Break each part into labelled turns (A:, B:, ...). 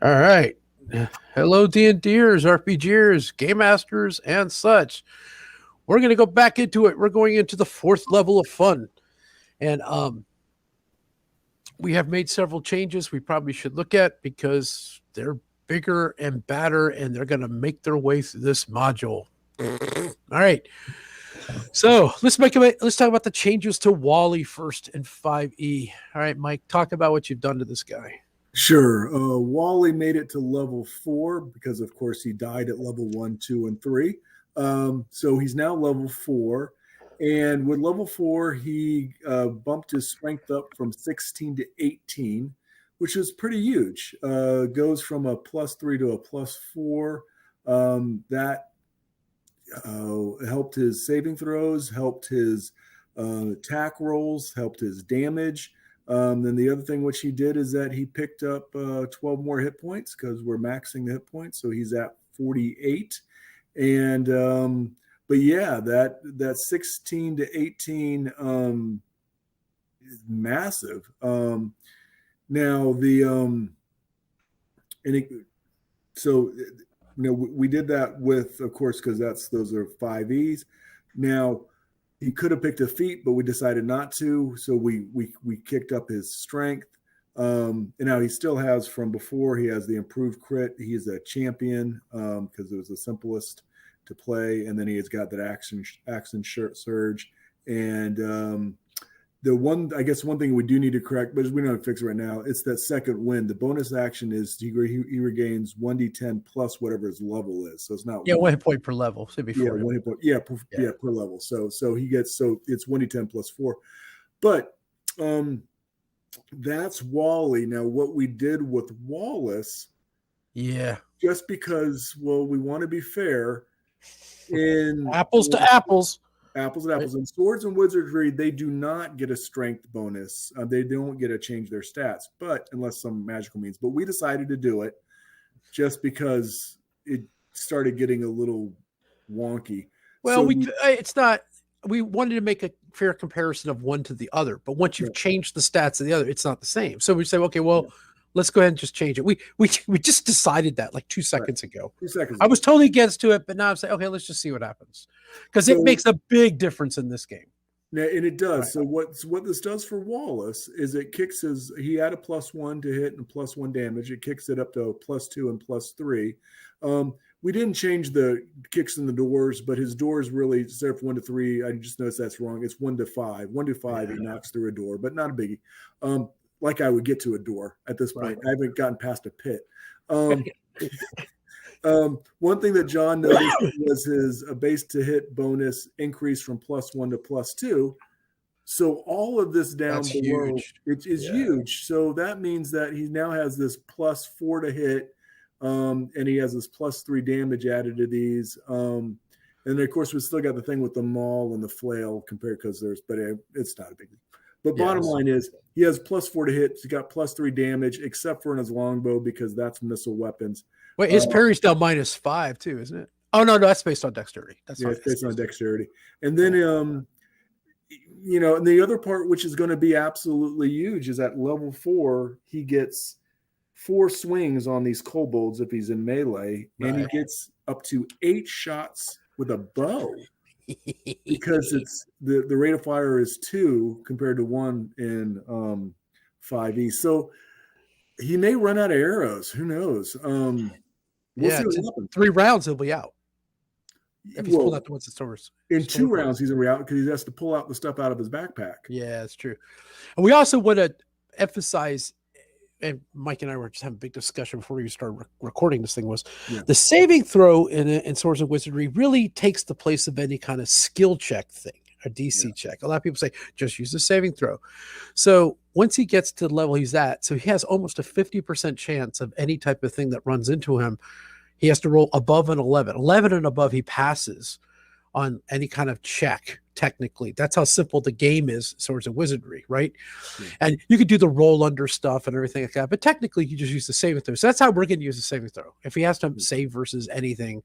A: All right. Hello, D&Ders, RPGers, Game Masters, and such. We're going to go back into it. We're going into the fourth level of fun. And we have made several changes we probably should look at because they're bigger and badder, and they're going to make their way through this module. All right. So let's talk about the changes to Wally first in 5e. All right, Mike, talk about what you've done to this guy.
B: Sure. Wally made it to level 4 because, of course, he died at level 1, 2, and 3. So he's now level 4. And with level 4, he bumped his strength up from 16 to 18, which is pretty huge. Goes from a +3 to a +4. That helped his saving throws, helped his attack rolls, helped his damage. Then the other thing which he did is that he picked up 12 more hit points because we're maxing the hit points. So he's at 48. And but yeah, that 16 to 18 is massive. Now we did that with, of course, because those are 5Es. Now he could have picked a feat, but we decided not to. So we kicked up his strength. And now he still has from before. He has the improved crit. He's a champion because it was the simplest to play. And then he has got that action surge. And one thing we do need to correct, but we don't have to fix it right now. It's that second wind. The bonus action is he regains 1d10 plus whatever his level is. So it's not
A: 1 hit point per level. So before
B: 1 hit point, per level. So it's 1d10 plus 4. But that's Wally. Now what we did with Wallus, just because we want to be fair, in
A: apples to apples.
B: And Swords and Wizardry, they do not get a strength bonus. They don't get to change their stats, but unless some magical means. But we decided to do it just because it started getting a little wonky.
A: Well, we wanted to make a fair comparison of one to the other, but once you've changed the stats of the other, it's not the same. So we say, okay, let's go ahead and just change it. We just decided that like 2 seconds ago.
B: 2 seconds.
A: I was totally against to it, but now I'm saying, okay, let's just see what happens, because it makes a big difference in this game.
B: And it does. Right. So what this does for Wallus is it kicks he had a +1 to hit and +1 damage. It kicks it up to a +2 and +3. We didn't change the kicks in the doors, but his doors really, instead of 1 to 3, I just noticed that's wrong. It's 1 to 5. 1 to 5, he knocks through a door, but not a biggie. Like I would get to a door at this point. Right. I haven't gotten past a pit. One thing that John noticed was his base to hit bonus increase from +1 to +2. So all of this down below, it is huge. So that means that he now has this +4 to hit, and he has this +3 damage added to these. And of course, we still got the thing with the maul and the flail compared but it's not a big deal. But bottom line is he has +4 to hit. He's got +3 damage, except for in his longbow because that's missile weapons.
A: Wait, his parry's now -5 too, isn't it? Oh no, that's based on dexterity.
B: It's based on dexterity. And then and the other part, which is going to be absolutely huge, is at level 4 he gets 4 swings on these kobolds if he's in melee, and he gets up to 8 shots with a bow. Because it's the rate of fire is 2 compared to 1 in 5e. So he may run out of arrows. Who knows? We'll see what happens.
A: 3 rounds he'll be out. If he's pulled out the ones that stores.
B: In 2 rounds he's out because he has to pull out the stuff out of his backpack.
A: Yeah, that's true. And we also want to emphasize, and Mike and I were just having a big discussion before we started recording this thing, was the saving throw in Swords and Wizardry really takes the place of any kind of skill check thing, a DC check. A lot of people say, just use the saving throw. So once he gets to the level he's at, so he has almost a 50% chance of any type of thing that runs into him. He has to roll above an 11. 11 and above, he passes on any kind of check. Technically, that's how simple the game is, Swords and Wizardry, right? And you could do the roll under stuff and everything like that, but technically you just use the saving throw. So that's how we're going to use the saving throw. If he has to save versus anything,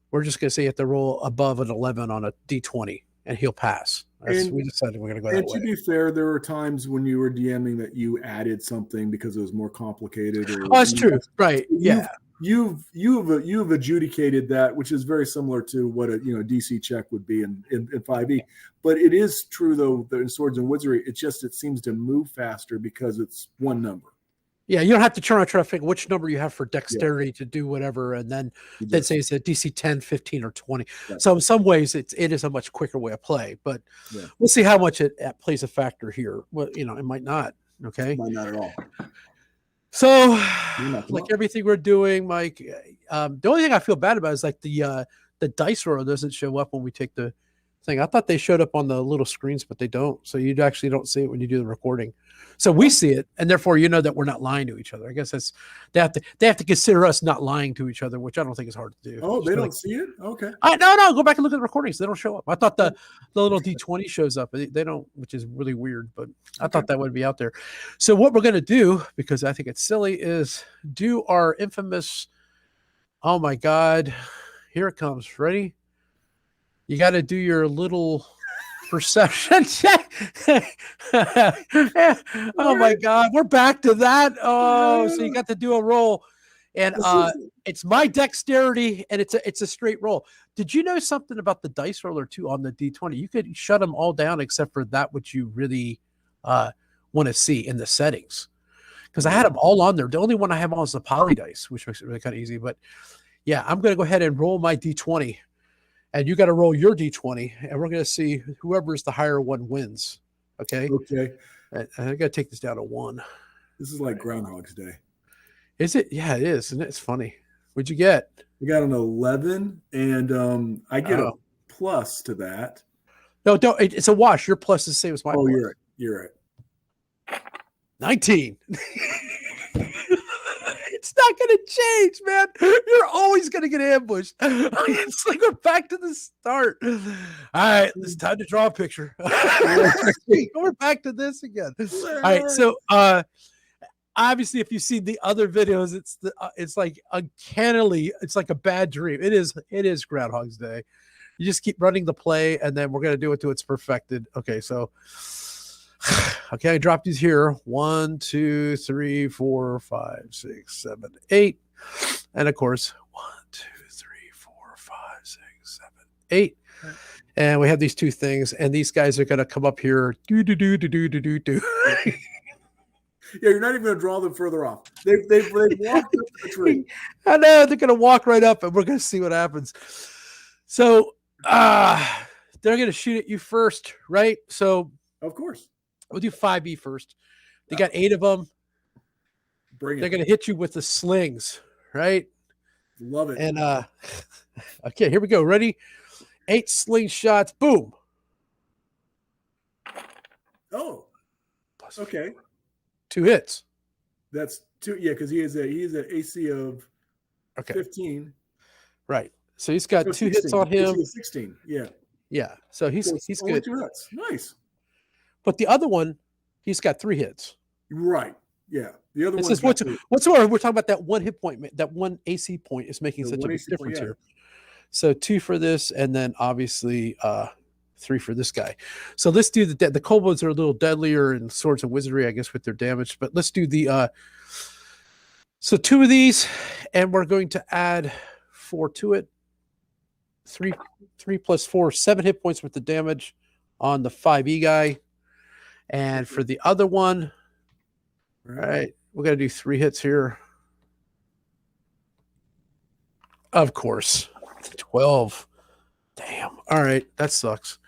A: we're just going to say you have to roll above an 11 on a D20 and he'll pass. We decided we're going to go that way.
B: And to be fair, there were times when you were DMing that you added something because it was more complicated.
A: Oh, that's true. Right. Yeah.
B: You've adjudicated that, which is very similar to what a DC check would be in 5e. But it is true though that in Swords and Wizardry, it seems to move faster because it's one number. Yeah,
A: you don't have to try to figure which number you have for dexterity to do whatever, and then say it's a DC 10, 15, or 20. Right. So in some ways, it is a much quicker way of play, but we'll see how much it plays a factor here. Well, it might not. Okay,
B: it might not at all.
A: So, like everything we're doing, Mike, the only thing I feel bad about is like the dice roller doesn't show up when we take the thing. I thought they showed up on the little screens, but they don't. So you actually don't see it when you do the recording. So we see it, and therefore you know that we're not lying to each other. I guess they have to consider us not lying to each other, which I don't think is hard to do.
B: Oh, they don't see it? Okay.
A: No, go back and look at the recordings. They don't show up. I thought the little D20 shows up. They don't, which is really weird, but I thought that would be out there. So what we're going to do, because I think it's silly, is do our infamous, oh my God, here it comes. Ready? You got to do your little perception check. Oh my God, we're back to that. Oh, so you got to do a roll, and it's my dexterity, and it's a straight roll. Did you know something about the dice roller too on the D20? You could shut them all down except for that which you really want to see in the settings. Because I had them all on there. The only one I have on is the poly dice, which makes it really kind of easy. But yeah, I'm going to go ahead and roll my D20. And you got to roll your D20, and we're going to see whoever's the higher one wins. Okay.
B: Okay.
A: I got to take this down to 1.
B: This is like Groundhog's Day.
A: Is it? Yeah, it is. And it's funny. What'd you get?
B: I got an 11, and I get a plus to that.
A: No, don't. It's a wash. Your plus is the same as my plus.
B: You're right. You're right.
A: 19. It's not going to change, man. You're always going to get ambushed. It's like we're back to the start. All right, it's time to draw a picture. We're back to this again. All right, so obviously, if you've seen the other videos, it's like uncannily, it's like a bad dream. It is Groundhog's Day. You just keep running the play, and then we're going to do it till it's perfected. Okay, so. Okay, I dropped these here. 1, 2, 3, 4, 5, 6, 7, 8. And of course, 1, 2, 3, 4, 5, 6, 7, 8. And we have these two things, and these guys are going to come up here. Do.
B: Yeah, you're not even going to draw them further off. They've walked up the tree.
A: I know, they're going to walk right up, and we're going to see what happens. So, they're going to shoot at you first, right? So,
B: of course.
A: We'll do 5e first. They got 8 of them.
B: Bring it.
A: They're going to hit you with the slings, right?
B: Love it.
A: And okay, here we go. Ready? 8 slingshots. Boom.
B: Oh. Okay.
A: 2 hits.
B: That's 2. Yeah, because he is an AC of 15.
A: Right. So he's got 2 hits on him.
B: AC of 16. Yeah.
A: Yeah. So he's good.
B: 2 hits. Nice.
A: But the other one, he's got 3 hits.
B: Right. Yeah. The other one.
A: What's more? We're talking about that 1 hit point. That 1 AC point is making such a big difference here. So 2 for this, and then obviously 3 for this guy. So let's do the kobolds are a little deadlier in Swords and Wizardry, I guess, with their damage. But let's do the so 2 of these, and we're going to add 4 to it. 3 plus 4, 7 hit points worth of damage on the 5e guy. And for the other one, all right, we're going to do 3 hits here. Of course. 12. Damn. All right, that sucks.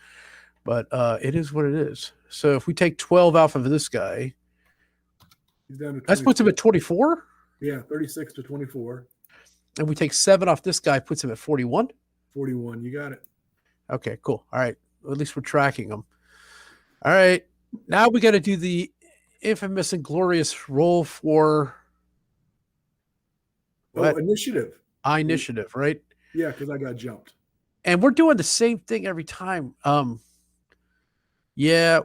A: But it is what it is. So if we take 12 off of this guy, that puts him at 24?
B: Yeah, 36 to 24.
A: And we take 7 off this guy, puts him at 41?
B: 41, you got it.
A: Okay, cool. All right, at least we're tracking them. All right. Now we got to do the infamous and glorious roll for
B: initiative.
A: Initiative, right?
B: Yeah, because I got jumped.
A: And we're doing the same thing every time. Yeah,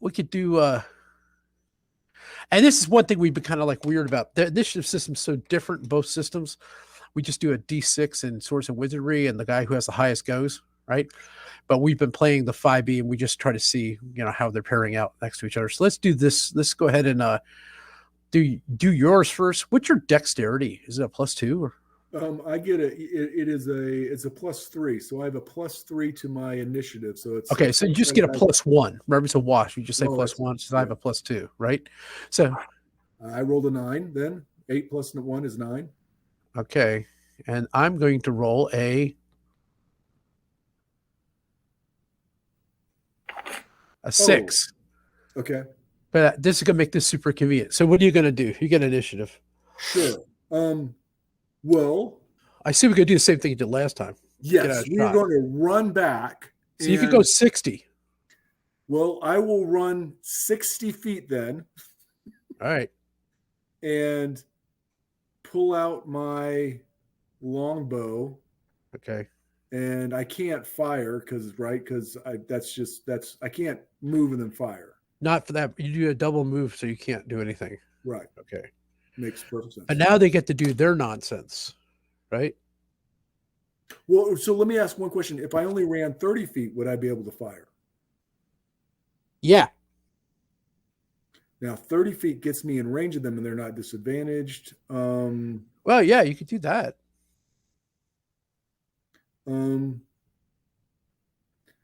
A: we could do and this is one thing we've been kind of like weird about. The initiative system's so different in both systems. We just do a D6 in Swords and Wizardry, and the guy who has the highest goes, right? But we've been playing the 5e, and we just try to see, how they're pairing out next to each other. So let's do this. Let's go ahead and do yours first. What's your dexterity? Is it a +2 or?
B: I get it's a +3, so I have a +3 to my initiative. So it's
A: okay. So you just get a +1. Remember, it's a wash. You just say +1. So I have a +2, right? So
B: I rolled a 9. Then 8 + 1 is 9.
A: Okay, and I'm going to roll a 6.
B: Okay.
A: But this is going to make this super convenient. So what are you going to do? You get initiative.
B: Sure. Well,
A: I see we're going to do the same thing you did last time.
B: Yes, we're going to run back.
A: So you could go 60.
B: Well, I will run 60 feet then.
A: All right.
B: And pull out my longbow.
A: Okay.
B: And I can't fire because I can't move and then fire.
A: Not for that. You do a double move, so you can't do anything.
B: Right.
A: Okay.
B: Makes perfect sense.
A: And now they get to do their nonsense, right?
B: Well, so let me ask one question. If I only ran 30 feet, would I be able to fire?
A: Yeah.
B: Now, 30 feet gets me in range of them, and they're not disadvantaged.
A: Well, yeah, you could do that.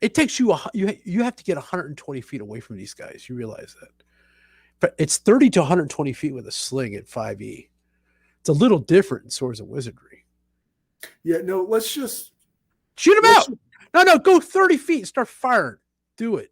A: It takes you have to get 120 feet away from these guys. You realize that? But it's 30 to 120 feet with a sling at 5e. It's a little different in Swords and Wizardry.
B: Yeah, no, let's just
A: shoot him out. No, go 30 feet and start firing. Do it.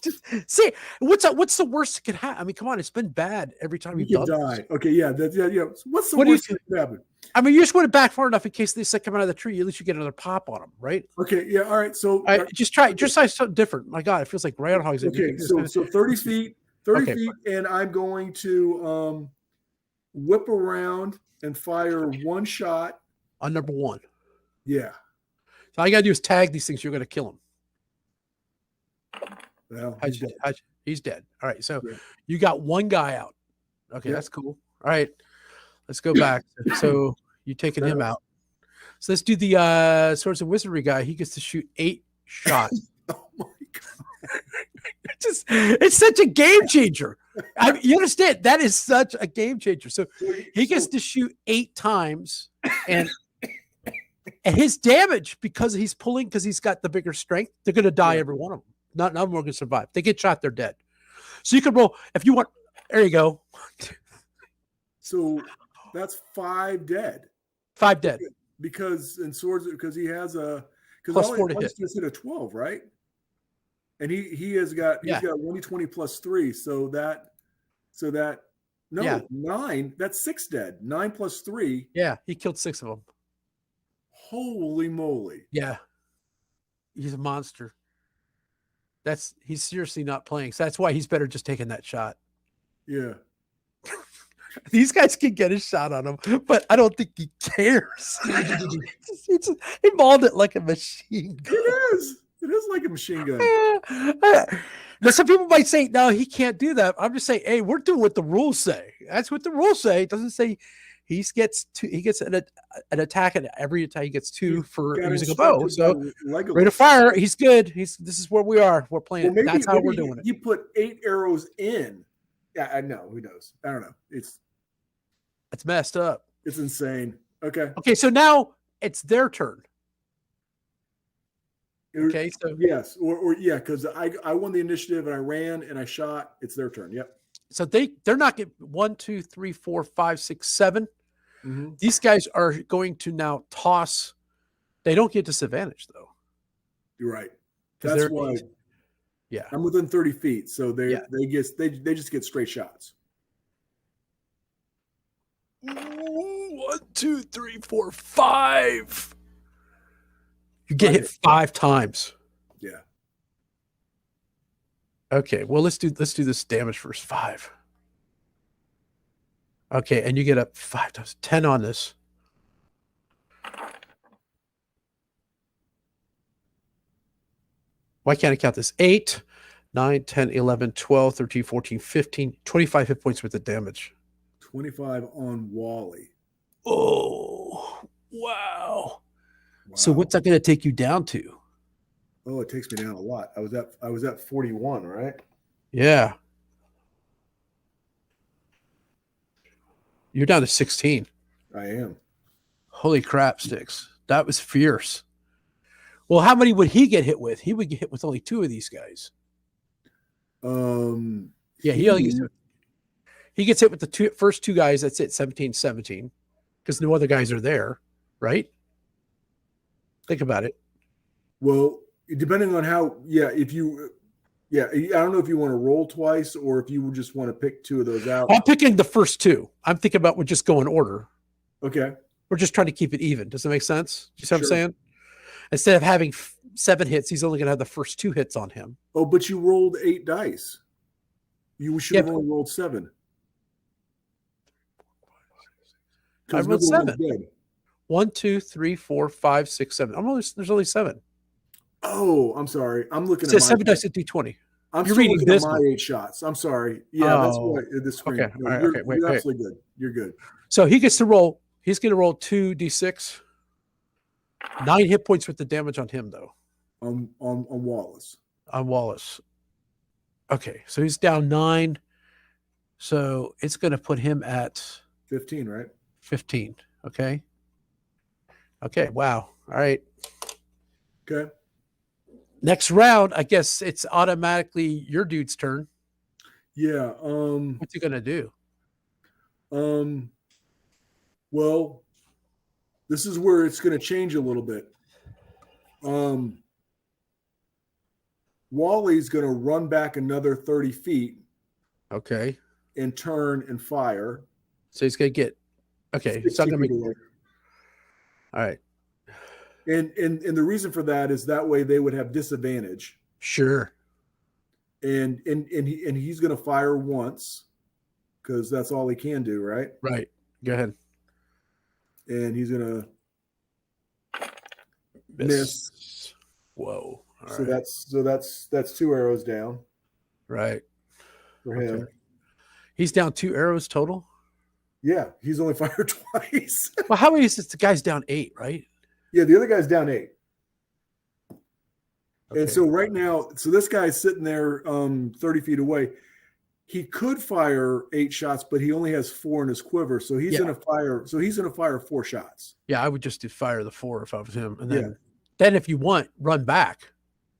A: Just see what's the worst that could happen. I mean, come on, it's been bad every time
B: you die. This. Okay, yeah, yeah. What's the worst that could happen?
A: I mean, you just want it back far enough in case they come out of the tree. At least you get another pop on them, right?
B: Okay, yeah, all right. So
A: just try something different. My God, it feels like Groundhog's.
B: Okay, so 30 feet, 30 feet, and I'm going to whip around and fire one shot
A: on number 1.
B: Yeah.
A: So all you gotta do is tag these things. You're gonna kill him.
B: Well,
A: he's dead. All right, so you got one guy out. Okay, that's cool. All right, let's go back. So you taking him out. So let's do the Swords and Wizardry guy. He gets to shoot 8 shots.
B: Oh my God.
A: It's such a game changer. You understand? That is such a game changer. So he gets to shoot 8 times, and his damage, because he's got the bigger strength, they're going to die, every one of them. None of them are going to survive. They get shot, they're dead. So you can roll if you want. There you go.
B: So that's 5 dead.
A: 5 dead.
B: Because in Swords, because he has a
A: +4 to hit.
B: Just hit a 12, right? And he's got 1d20 +3. So that 9. That's 6 dead. 9 + 3.
A: Yeah, he killed 6 of them.
B: Holy moly!
A: Yeah, he's a monster. He's seriously not playing. So that's why he's better just taking that shot.
B: Yeah.
A: These guys can get a shot on him, but I don't think he cares. He mauled it like a machine gun.
B: It is like a machine gun.
A: Now, some people might say, no, he can't do that. I'm just saying, hey, we're doing what the rules say. That's what the rules say. It doesn't say he gets an attack, and every attack he gets 2 for using a bow. So rate of fire, he's good. This is where we are. We're playing. Well, that's how we're doing it.
B: You put 8 arrows in. Yeah, I know. Who knows? I don't know. It's
A: messed up.
B: It's insane. Okay.
A: Okay, so now it's their turn. Okay, so
B: yes, or because I won the initiative and I ran and I shot. It's their turn. Yep.
A: So they're not getting 1, 2, 3, 4, 5, 6, 7.
B: Mm-hmm.
A: These guys are going to now toss. They don't get disadvantage though.
B: You're right. That's why.
A: Yeah,
B: I'm within 30 feet, so they just get straight shots.
A: 1, 2, 3, 4, 5. You get hit 5 times.
B: Yeah.
A: Okay. Well, let's do this damage first. 5. Okay, and you get up 5 times. 10 on this. Why can't I count this? 8, 9, 10, 11, 12, 13, 14, 15, 25 hit points worth of damage.
B: 25 on Wally.
A: Oh, wow. So what's that going to take you down to?
B: Oh, it takes me down a lot. I was at 41, right?
A: Yeah. You're down to 16.
B: I am.
A: Holy crap, Sticks. That was fierce. Well, how many would he get hit with? He would get hit with only 2 of these guys. Yeah, he gets hit with the first 2 guys. That's it, 17, because no other guys are there, right? Think about it.
B: Well, depending on how, I don't know if you want to roll twice or if you just want to pick 2 of those out.
A: I'm picking the first 2. I'm thinking about we're just going order.
B: Okay.
A: We're just trying to keep it even. Does that make sense? You see what I'm saying? Instead of having 7 hits, he's only going to have the first 2 hits on him.
B: Oh, but you rolled 8 dice. You should have only rolled 7.
A: I rolled 7. 1, 2, 3, 4, 5, 6, 7. There's only 7.
B: Oh, I'm sorry. I'm looking
A: at 7 dice at D20. You're reading this
B: my 8 shots. I'm sorry. Yeah, that's what the screen.
A: Okay. No, right,
B: you're absolutely good. You're good.
A: So he gets to roll. He's going to roll 2 D6. 9 hit points with the damage on him, though.
B: On Wallus.
A: On Wallus. Okay, so he's down 9. So it's going to put him at
B: 15, right?
A: 15. Okay. Wow. All right.
B: Okay.
A: Next round, I guess it's automatically your dude's turn.
B: Yeah.
A: What's he going to do?
B: Well, this is where it's going to change a little bit. Wally's going to run back another 30 feet.
A: Okay.
B: And turn and fire.
A: So he's going to get. Okay. He's not going to make. All right.
B: And the reason for that is that way they would have disadvantage.
A: Sure.
B: And he's going to fire once because that's all he can do, right?
A: Right. Go ahead.
B: And he's going to miss.
A: Whoa.
B: So that's 2 arrows down.
A: Right.
B: For him.
A: Okay. He's down 2 arrows total?
B: Yeah, he's only fired twice.
A: Well, how many is this? The guy's down 8, right?
B: Yeah, the other guy's down 8.
A: Okay.
B: And so right now, this guy's sitting there 30 feet away. He could fire 8 shots, but he only has 4 in his quiver. So he's going to fire. So he's going to fire 4 shots.
A: Yeah, I would just do fire the 4 if I was him. And then if you want, run back.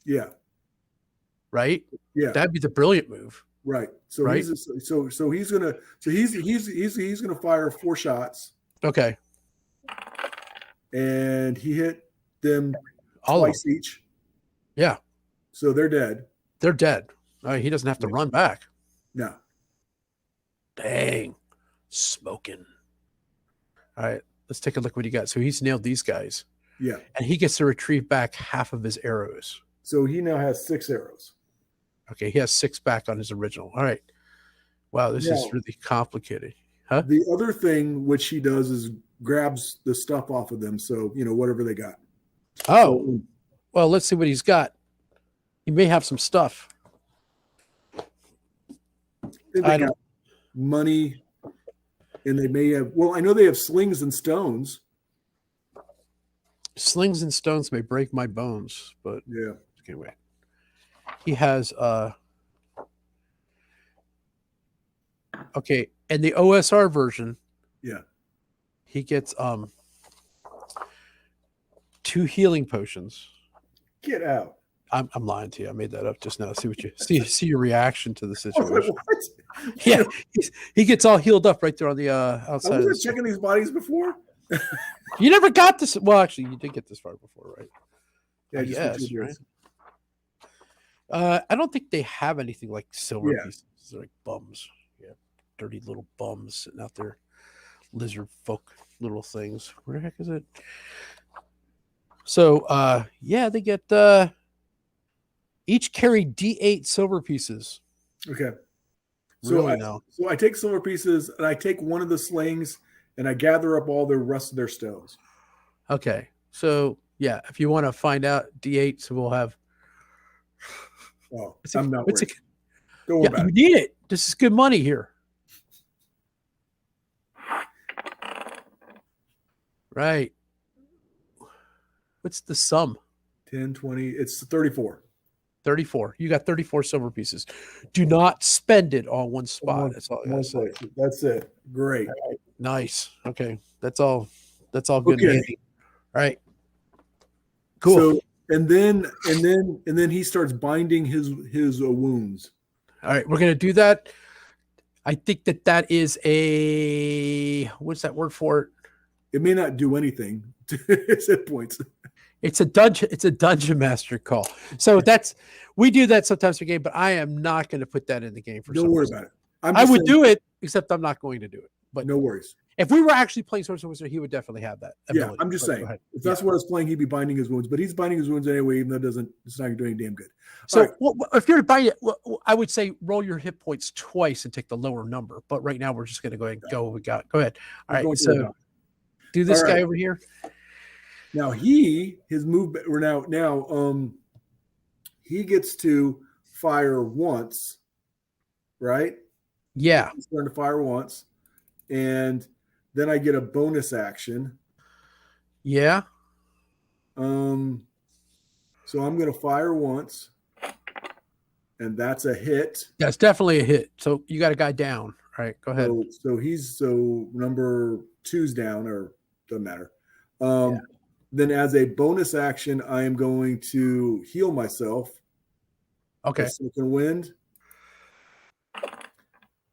B: Yeah.
A: Right?
B: Yeah.
A: That'd be the brilliant move.
B: Right. So he's gonna fire 4 shots.
A: Okay.
B: And he hit them
A: all
B: twice each.
A: Yeah.
B: So they're dead.
A: They're dead. He doesn't have to run back.
B: No.
A: Dang. Smoking. All right. Let's take a look what he got. So he's nailed these guys.
B: Yeah.
A: And he gets to retrieve back half of his arrows.
B: So he now has 6 arrows.
A: Okay, he has 6 back on his original. All right. Wow, this is really complicated. Huh?
B: The other thing which he does is grabs the stuff off of them. So, whatever they got.
A: Oh, well, let's see what he's got. He may have some stuff.
B: I got money, and they may have. Well, I know they have slings and stones.
A: Slings and stones may break my bones, but
B: yeah.
A: Okay, wait. He has okay, and the OSR version, he gets 2 healing potions.
B: Get out.
A: I'm lying to you. I made that up just now. See what you see your reaction to the situation. Yeah, he gets all healed up right there on the outside.
B: I was checking these bodies before.
A: You never got this. Well, actually, you did get this far before, right?
B: Yeah,
A: yes, right. I don't think they have anything like silver pieces. They're like bums. Yeah, dirty little bums sitting out there. Lizard folk little things. Where the heck is it? So, they get each carry D8 silver pieces.
B: Okay.
A: So
B: I take silver pieces and I take one of the slings and I gather up all the rest of their stones.
A: Okay. So, if you want to find out D8, so we'll have.
B: Oh, I'm not worried.
A: Don't worry about it. You need it. This is good money here. Right. What's the sum?
B: 10, 20. It's 34.
A: 34. You got 34 silver pieces. Do not spend it on one spot. That's all I gotta say.
B: That's it. Great.
A: Right. Nice. Okay. That's all good.
B: Okay.
A: And all right. Cool.
B: So and then he starts binding his wounds.
A: All right, we're gonna do that. I think that is a what's that word for it?
B: It may not do anything. It's hit points.
A: It's a dungeon master call. So we do that sometimes for game, but I am not going to put that in the game for.
B: Don't worry about it.
A: I would do it, except I'm not going to do it. But
B: no worries.
A: If we were actually playing Swords and Wizard, he would definitely have that ability.
B: Yeah, I'm just saying. If that's what I was playing, he'd be binding his wounds. But he's binding his wounds anyway, even though it's not doing damn good.
A: So if you're binding it, I would say roll your hit points twice and take the lower number. But right now we're just going to go ahead and go. We got. Go ahead. All right. So do this guy over here.
B: Now his move. We're now. He gets to fire once, right?
A: Yeah.
B: He's going to fire once, and then I get a bonus action.
A: Yeah.
B: So I'm going to fire once, and that's a hit.
A: That's definitely a hit. So you got a guy down. All right, go ahead.
B: So number 2's down, or doesn't matter. Then as a bonus action, I am going to heal myself.
A: Okay.
B: Second wind.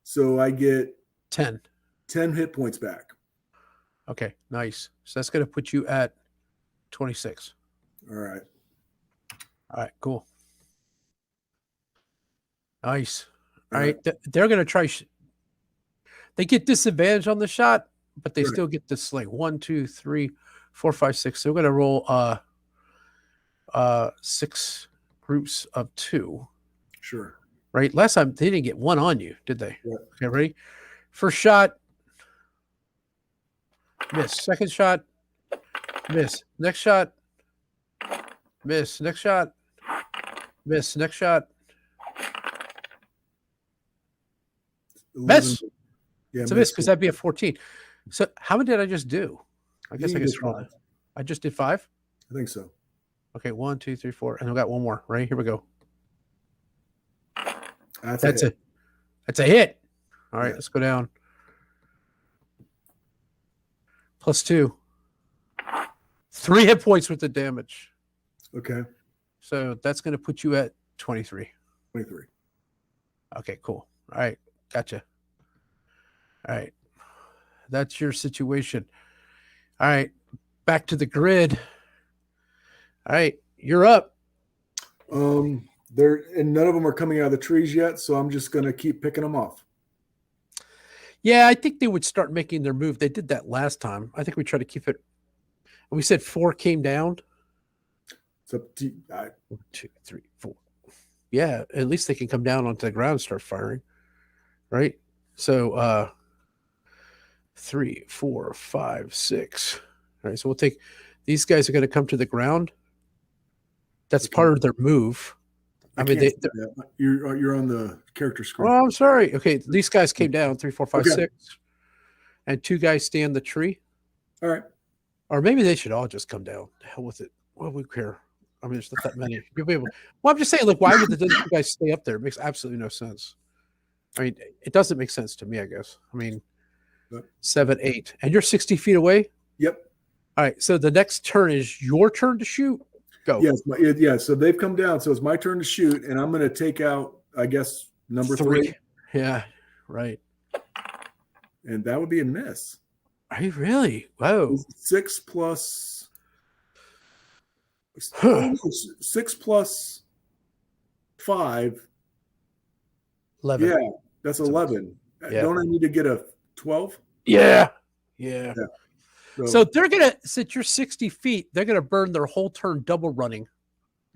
B: So I get
A: 10
B: hit points back.
A: Okay, nice. So that's going to put you at 26.
B: All right.
A: All right, cool. Nice. All right. They're going to try. They get disadvantage on the shot, but they still get this like 1, 2, 3, 4, 5, 6. So we're going to roll 6 groups of 2.
B: Sure.
A: Right. Last time they didn't get 1 on you, did they?
B: Yeah.
A: Okay, ready? First shot. Miss. Second shot. Miss. Next shot. Miss. Next shot. Miss. Next shot. Miss.
B: Yeah,
A: it's a miss because that'd be a 14. So how many did I just do? I guess I can scroll that. I just did 5?
B: I think so.
A: Okay, 1, 2, 3, 4. And I got one more. Right, here we go.
B: That's
A: a hit. All right, let's go down. +2. 3 hit points with the damage.
B: Okay.
A: So that's going to put you at 23.
B: 23.
A: Okay, cool. All right, gotcha. All right, that's your situation. All right, back to the grid. All right, you're up.
B: And none of them are coming out of the trees yet, so I'm just going to keep picking them off.
A: Yeah, I think they would start making their move. They did that last time. I think we tried to keep it. We said 4 came down.
B: It's up to
A: 1, 2, 3, 4. Yeah, at least they can come down onto the ground and start firing, right? So 3, 4, 5, 6. All right, so we'll take these guys are going to come to the ground. That's part of their move. I mean,
B: you're on the character screen.
A: Oh, I'm sorry. Okay, these guys came down 3, 4, 5, 6, and 2 guys stay in the tree.
B: All right.
A: Or maybe they should all just come down. The hell with it. Well, we care. I mean, there's not that many. You'll be able. Well, I'm just saying, like, why would the 2 guys stay up there? It makes absolutely no sense. I mean, it doesn't make sense to me, I guess. I mean, 7, 8, and you're 60 feet away.
B: Yep.
A: All right. So the next turn is your turn to shoot. Go.
B: Yes. Yeah. So they've come down. So it's my turn to shoot, and I'm going to take out, I guess, number 3.
A: Yeah. Right.
B: And that would be a miss.
A: Are you really? Whoa.
B: 6 plus. 6 plus 5.
A: 11.
B: Yeah, that's 11. Yeah. Don't I need to get a 12?
A: Yeah.
B: So
A: they're going to, since you're 60 feet, they're going to burn their whole turn double running.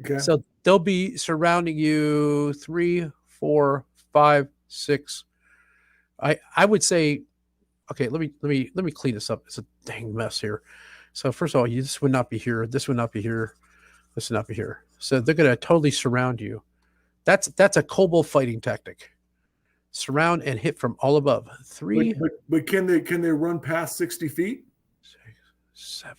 B: Okay.
A: So they'll be surrounding you 3, 4, 5, 6. I would say, okay, let me clean this up. It's a dang mess here. So first of all, this would not be here. This would not be here. This would not be here. So they're going to totally surround you. That's a kobold fighting tactic. Surround and hit from all above. 3.
B: But can they run past 60 feet?
A: 6, 7.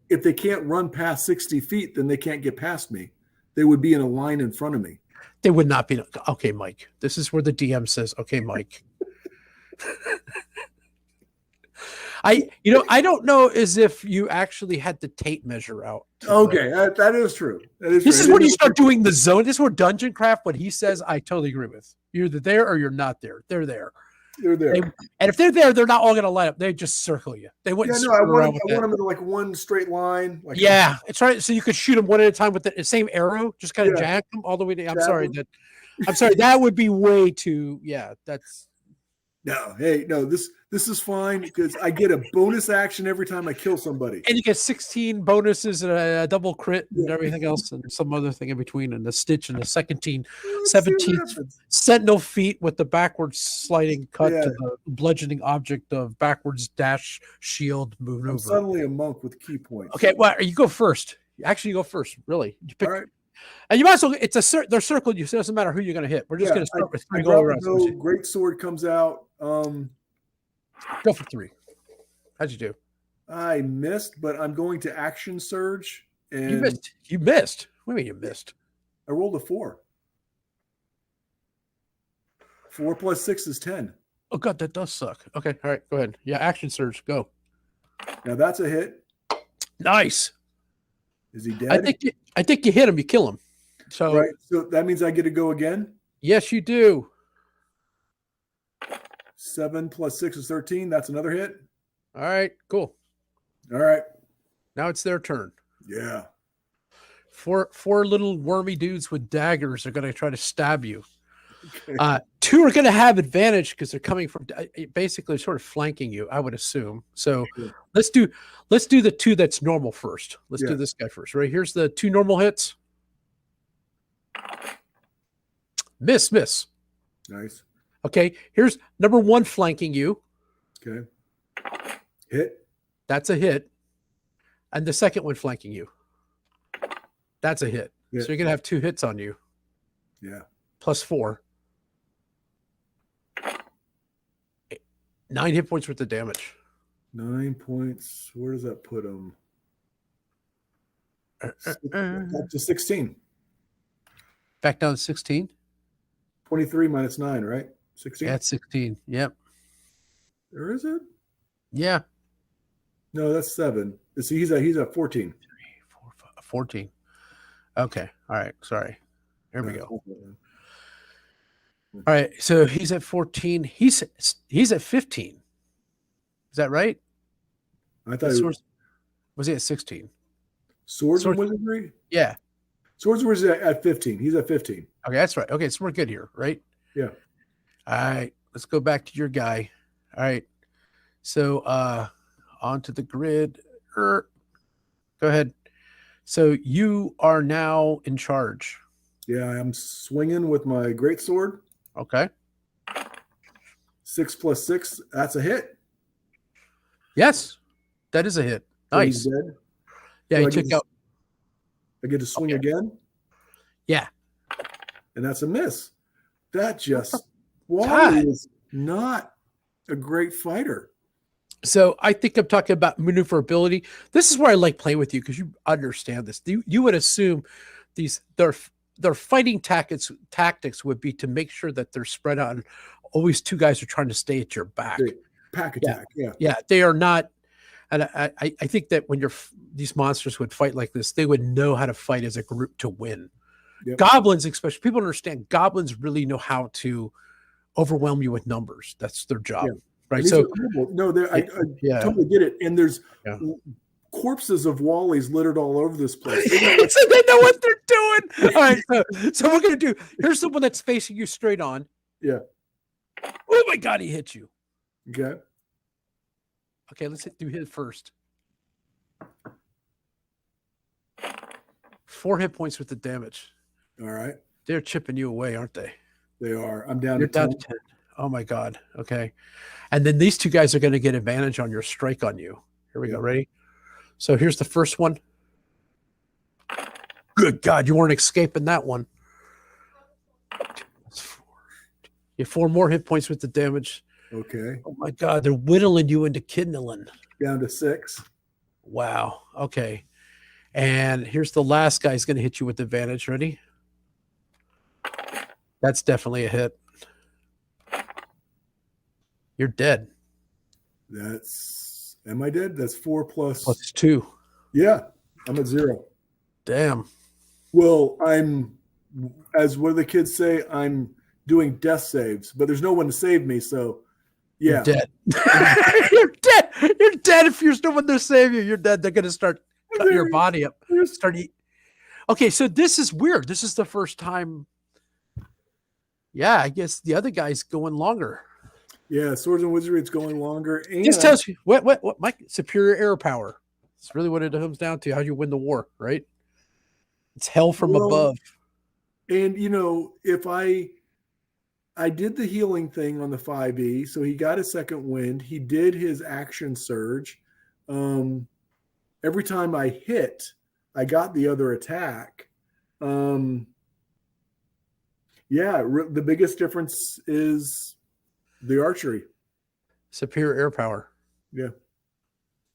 B: If if they can't run past 60 feet, then they can't get past me. They would be in a line in front of me.
A: They would not be. Okay, Mike. This is where the DM says, "Okay, Mike." I don't know as if you actually had the tape measure out.
B: Okay, that is true.
A: This is when you start doing the zone. This is where dungeon craft. What he says, I totally agree with. You're either there or you're not there. They're there.
B: They're there.
A: And if they're there, they're not all going to line up. They just circle you. They wouldn't.
B: Yeah, no, I want them in like one straight line. Like
A: yeah, it's right. So you could shoot them one at a time with the same arrow. Just kind of jack them all the way. I'm sorry. That would be way too. Yeah, that's.
B: No, hey, no, this is fine because I get a bonus action every time I kill somebody.
A: And you get 16 bonuses and a double crit and everything else and some other thing in between and the stitch and the 17 sentinel feet with the backwards sliding cut to the bludgeoning object of backwards dash shield moving over.
B: Suddenly a monk with key points.
A: Okay, well, you go first. Actually, you go first, really. You pick, all right. And you might as well, they're circled you, so it doesn't matter who you're going to hit. We're just going to start with 3 go around.
B: Great sword comes out.
A: Go for 3. How'd you do?
B: I missed, but I'm going to action surge. And
A: You missed. What do you mean you missed?
B: I rolled a 4. 4 plus 6 is 10.
A: Oh, God, that does suck. Okay, all right, go ahead. Yeah, action surge, go.
B: Now that's a hit.
A: Nice.
B: Is he dead?
A: I think you hit him, you kill him. So,
B: right. So that means I get to go again?
A: Yes, you do.
B: 7 plus 6 is 13. That's another hit.
A: All right, cool.
B: All right.
A: Now it's their turn.
B: Yeah.
A: Four little wormy dudes with daggers are going to try to stab you. Okay. 2 are going to have advantage because they're coming from basically sort of flanking you, I would assume. So let's do the 2 that's normal first. Let's do this guy first. Right, here's the 2 normal hits. Miss.
B: Nice.
A: Okay, here's number 1 flanking you.
B: Okay. Hit.
A: That's a hit. And the second one flanking you. That's a hit. So you're going to have 2 hits on you.
B: Yeah.
A: Plus 4. 9 hit points worth of damage.
B: 9 points. Where does that put him? Up to 16.
A: Back down to 16.
B: 23 minus 9, right? 16.
A: Yeah, it's 16. Yep.
B: There is it?
A: Yeah.
B: No, that's 7. See, he's at 14.
A: 3, 4, 5, 14. Okay. All right. Sorry. Here we go. All right. So he's at 14. He's at 15. Is that right?
B: I thought
A: was he at 16?
B: Swords and Wizardry?
A: Yeah.
B: Swords and Wizardry at 15. He's at 15.
A: Okay, that's right. Okay, so we're good here, right?
B: Yeah.
A: All right. Let's go back to your guy. All right. So onto the grid. Go ahead. So you are now in charge.
B: Yeah, I'm swinging with my greatsword.
A: Okay.
B: 6 plus 6, that's a hit.
A: Yes, that is a hit. Nice.
B: So he's dead.
A: Yeah,
B: so
A: he took out.
B: I get to swing again?
A: Yeah.
B: And that's a miss. That just Wally is not a great fighter.
A: So I think I'm talking about maneuverability. This is where I like playing with you because you understand this. You would assume their fighting tactics would be to make sure that they're spread out and always 2 guys are trying to stay at your back.
B: Pack attack,
A: yeah. They are not, and I think that when these monsters would fight like this, they would know how to fight as a group to win. Yep. Goblins, especially, people understand goblins really know how to overwhelm you with numbers. That's their job. Yeah. Right. So
B: I totally get it. And there's corpses of Wally's littered all over this place.
A: So they know what they're doing. All right. So we're gonna do. Here's the one that's facing you straight on.
B: Yeah.
A: Oh my God, he hit you.
B: Okay.
A: Okay, let's do his first. 4 hit points with the damage.
B: All right.
A: They're chipping you away, aren't they?
B: They are. I'm down
A: You're
B: to 10.
A: down to 10. Oh my God. Okay. And then these 2 guys are going to get advantage on your strike on you. Here we go. Ready? So here's the first one. Good God, you weren't escaping that one. That's 4. You have 4 more hit points with the damage.
B: Okay.
A: Oh my God, they're whittling you into kindling.
B: Down to 6.
A: Wow. Okay. And here's the last guy. He's going to hit you with advantage. Ready? That's definitely a hit. You're dead.
B: Am I dead? That's 4 plus.
A: Plus 2.
B: Yeah, I'm at 0.
A: Damn.
B: Well, as what do the kids say? I'm doing death saves, but there's no one to save me. So, yeah.
A: You're dead. You're dead. You're dead. If there's no one to save you, you're dead. They're going to start cutting your body up. Okay, so this is weird. This is the first time. Yeah, I guess the other guy's going longer.
B: Yeah, Swords and Wizardry, it's going longer. And
A: this tells you what Mike, superior air power. It's really what it comes down to. How you win the war, right? It's hell from above.
B: And if I did the healing thing on the 5e, so he got a second wind. He did his action surge. Every time I hit, I got the other attack. The biggest difference is the archery.
A: Superior air power.
B: Yeah.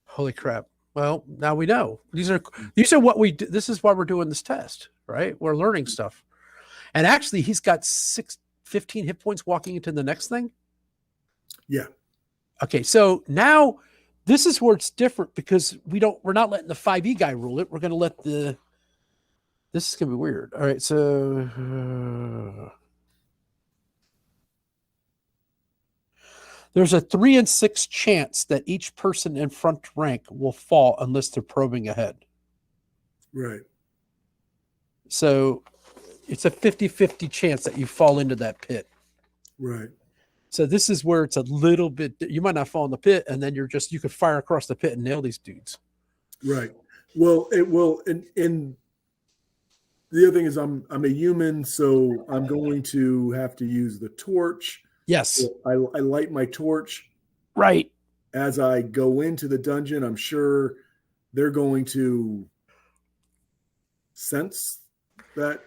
A: Holy crap. Well, now we know. These are what we do. This is why we're doing this test, right? We're learning stuff. And actually, he's got 15 hit points walking into the next thing.
B: Yeah.
A: Okay, so now this is where it's different because we're not letting the 5e guy rule it. We're going to let this is going to be weird. All right, so there's a 3 in 6 chance that each person in front rank will fall unless they're probing ahead.
B: Right.
A: So it's a 50-50 chance that you fall into that pit.
B: Right. So
A: this is where it's a little bit, you might not fall in the pit and then you could fire across the pit and nail these dudes.
B: Right. Well, it will. And the other thing is I'm a human, so I'm going to have to use the torch.
A: Yes.
B: So I light my torch.
A: Right.
B: As I go into the dungeon, I'm sure they're going to sense that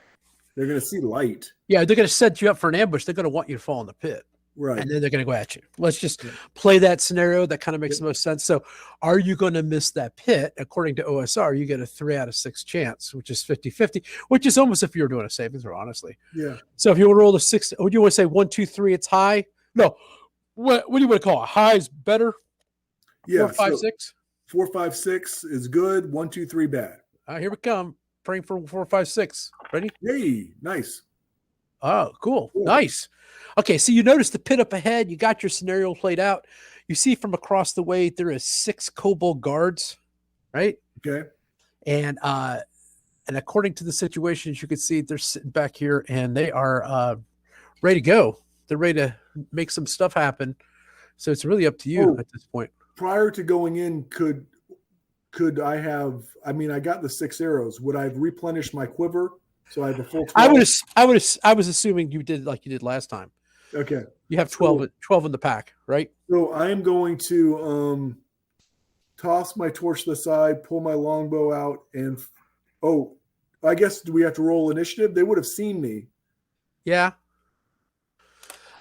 B: they're going to see light. Yeah,
A: they're going to set you up for an ambush. They're going to want you to fall in the pit.
B: Right.
A: And then they're going to go at you. Let's just play that scenario. That kind of makes the most sense. So are you going to miss that pit? According to OSR, you get a 3 out of 6 chance, which is 50-50, which is almost if you were doing a savings throw, honestly.
B: Yeah.
A: So if you want to roll the 6, would you want to say 1, 2, 3, it's high? No. What do you want to call it? High is better?
B: Yeah.
A: 4, 5, 6?
B: 4, 5, 6 is good. 1, 2, 3 bad.
A: All right, here we come. Praying for 4, 5, 6. Ready?
B: Yay. Nice.
A: Oh, cool. Nice. Okay, so you notice the pit up ahead. You got your scenario played out. You see from across the way there is 6 kobold guards, right?
B: Okay.
A: And according to the situations, you can see they're sitting back here and they are ready to go. They're ready to make some stuff happen. So it's really up to you at this point.
B: Prior to going in, could I have? I mean, I got the 6 arrows. Would I have replenished my quiver? So I have a full 12?
A: I was assuming you did like you did last time.
B: Okay.
A: You have 12 in the pack, right?
B: So I am going to toss my torch to the side, pull my longbow out, and I guess do we have to roll initiative? They would have seen me.
A: Yeah.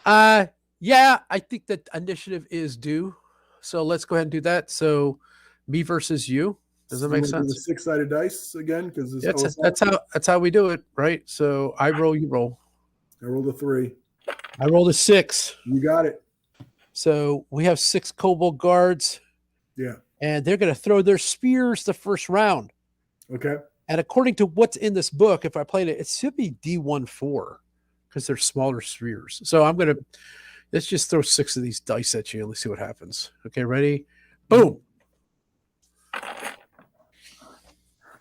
A: Yeah, I think that initiative is due. So let's go ahead and do that. So me versus you. Does that make sense?
B: The 6-sided dice again, because
A: that's how we do it, right? So I roll, you roll.
B: I rolled a 3.
A: I rolled a 6.
B: You got it.
A: So we have 6 kobold guards.
B: Yeah.
A: And they're going to throw their spears the first round.
B: Okay.
A: And according to what's in this book, if I played it, it should be D14 because they're smaller spheres. So let's just throw 6 of these dice at you and let's see what happens. Okay, ready? Boom.